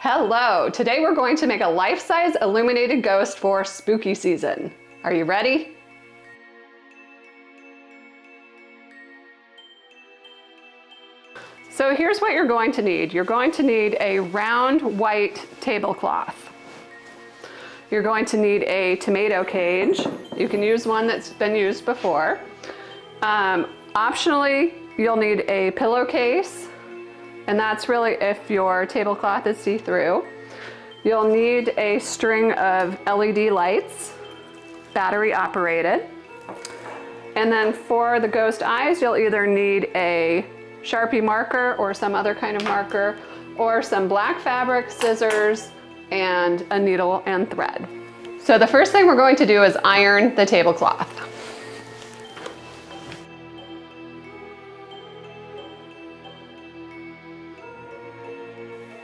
Hello! Today we're going to make a life-size illuminated ghost for spooky season. Are you ready? So here's what you're going to need. You're going to need a round white tablecloth. You're going to need a tomato cage. You can use one that's been used before. Optionally, you'll need a pillowcase, and that's really if your tablecloth is see-through. You'll need a string of LED lights, battery operated. And then for the ghost eyes, you'll either need a Sharpie marker or some other kind of marker, or some black fabric, scissors, and a needle and thread. So the first thing we're going to do is iron the tablecloth.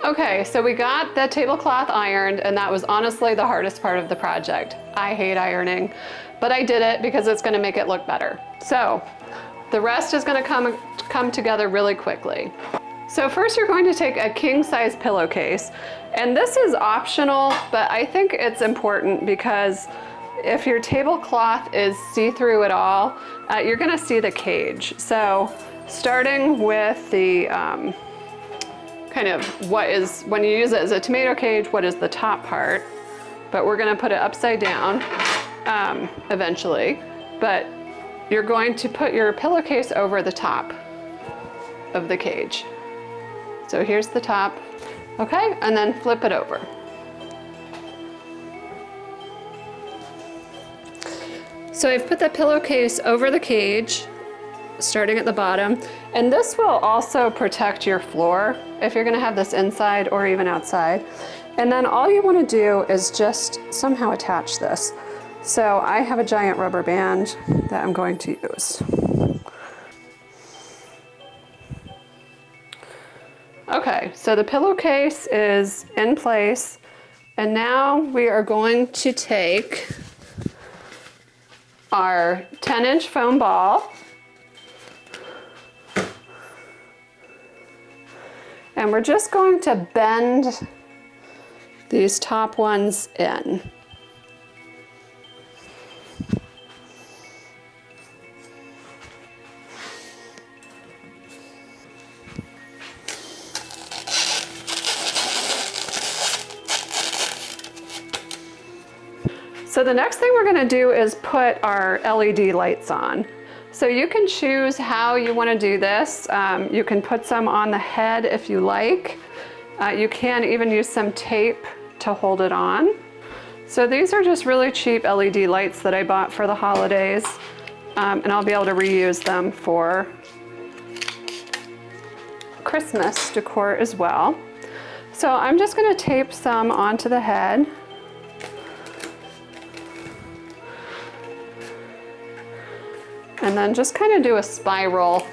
Okay, so we got the tablecloth ironed, and that was honestly the hardest part of the project. I hate ironing, but I did it because it's gonna make it look better. So the rest is gonna come together really quickly. So first you're going to take a king-size pillowcase, and this is optional, but I think it's important because if your tablecloth is see-through at all, you're gonna see the cage. So starting with the kind of what is, when you use it as a tomato cage, what is the top part, but we're gonna put it upside down eventually, but you're going to put your pillowcase over the top of the cage. So here's the top, okay, and then flip it over. So I've put the pillowcase over the cage, starting at the bottom, and this will also protect your floor if you're gonna have this inside or even outside. And then all you wanna do is just somehow attach this. So I have a giant rubber band that I'm going to use. Okay, so the pillowcase is in place, and now we are going to take our 10-inch foam ball, and we're just going to bend these top ones in. So the next thing we're gonna do is put our LED lights on. So you can choose how you wanna do this. You can put some on the head if you like. You can even use some tape to hold it on. So these are just really cheap LED lights that I bought for the holidays, and I'll be able to reuse them for Christmas decor as well. So I'm just gonna tape some onto the head. And then just kind of do a spiral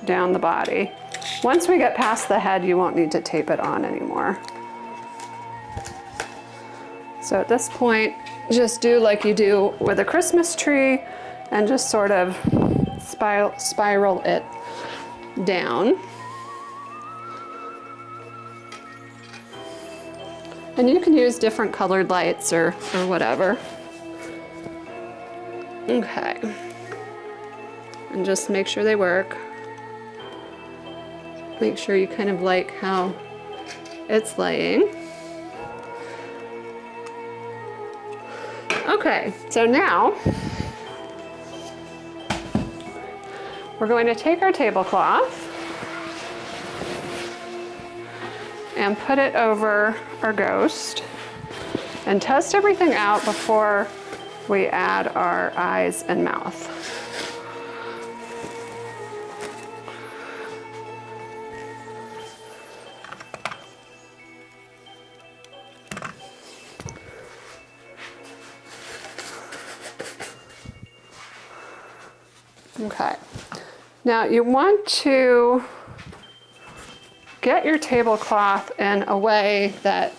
down the body. Once we get past the head, you won't need to tape it on anymore. So at this point, just do like you do with a Christmas tree and just sort of spiral it down. And you can use different colored lights or whatever. Okay, and just make sure they work. Make sure you kind of like how it's laying. Okay, so now we're going to take our tablecloth and put it over our ghost and test everything out before we add our eyes and mouth. Okay, now you want to get your tablecloth in a way that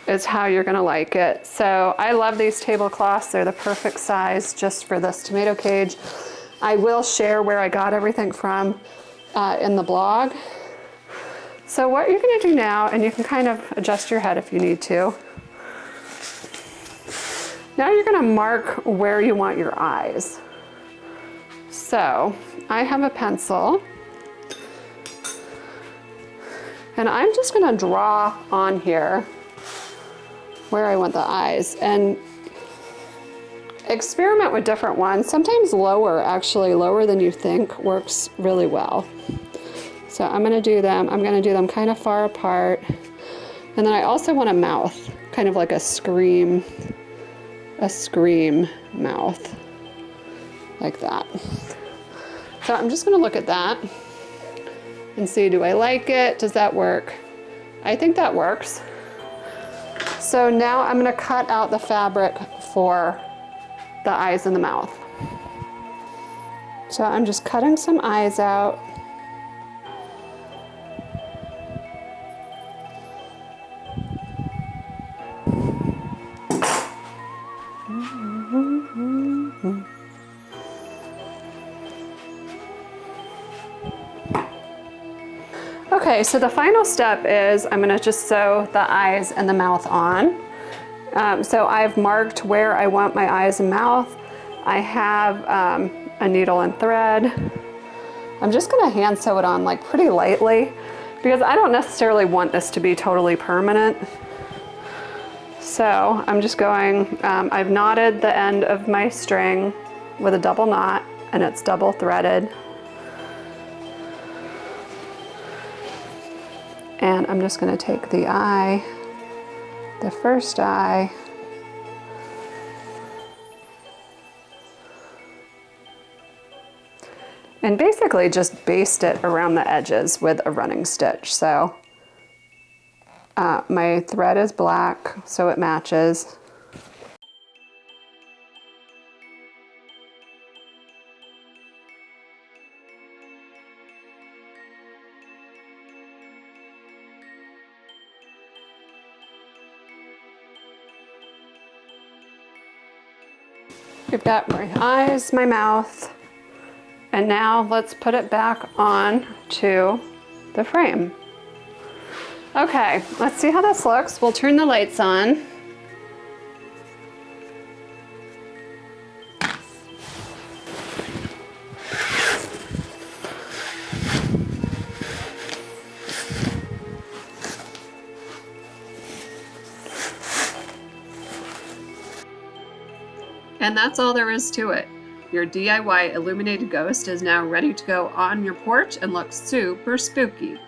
is how you're gonna like it. So I love these tablecloths. They're the perfect size just for this tomato cage. I will share where I got everything from in the blog. So what you're gonna do now, and you can kind of adjust your head if you need to. Now you're gonna mark where you want your eyes. So I have a pencil, and I'm just gonna draw on here where I want the eyes, and experiment with different ones. Sometimes lower, actually, lower than you think works really well. So I'm gonna do them kind of far apart. And then I also want a mouth, kind of like a scream mouth, like that. So I'm just gonna look at that and see, do I like it? Does that work? I think that works. So now I'm gonna cut out the fabric for the eyes and the mouth. So I'm just cutting some eyes out. Okay, so the final step is I'm gonna just sew the eyes and the mouth on. So I've marked where I want my eyes and mouth. I have a needle and thread. I'm just gonna hand sew it on like pretty lightly because I don't necessarily want this to be totally permanent. So I'm just going, I've knotted the end of my string with a double knot, and it's double threaded. And I'm just gonna take the eye, the first eye, and basically just baste it around the edges with a running stitch. So my thread is black, so it matches. We've got my eyes, my mouth, and now let's put it back on to the frame. Okay, let's see how this looks. We'll turn the lights on. And that's all there is to it. Your DIY illuminated ghost is now ready to go on your porch and looks super spooky.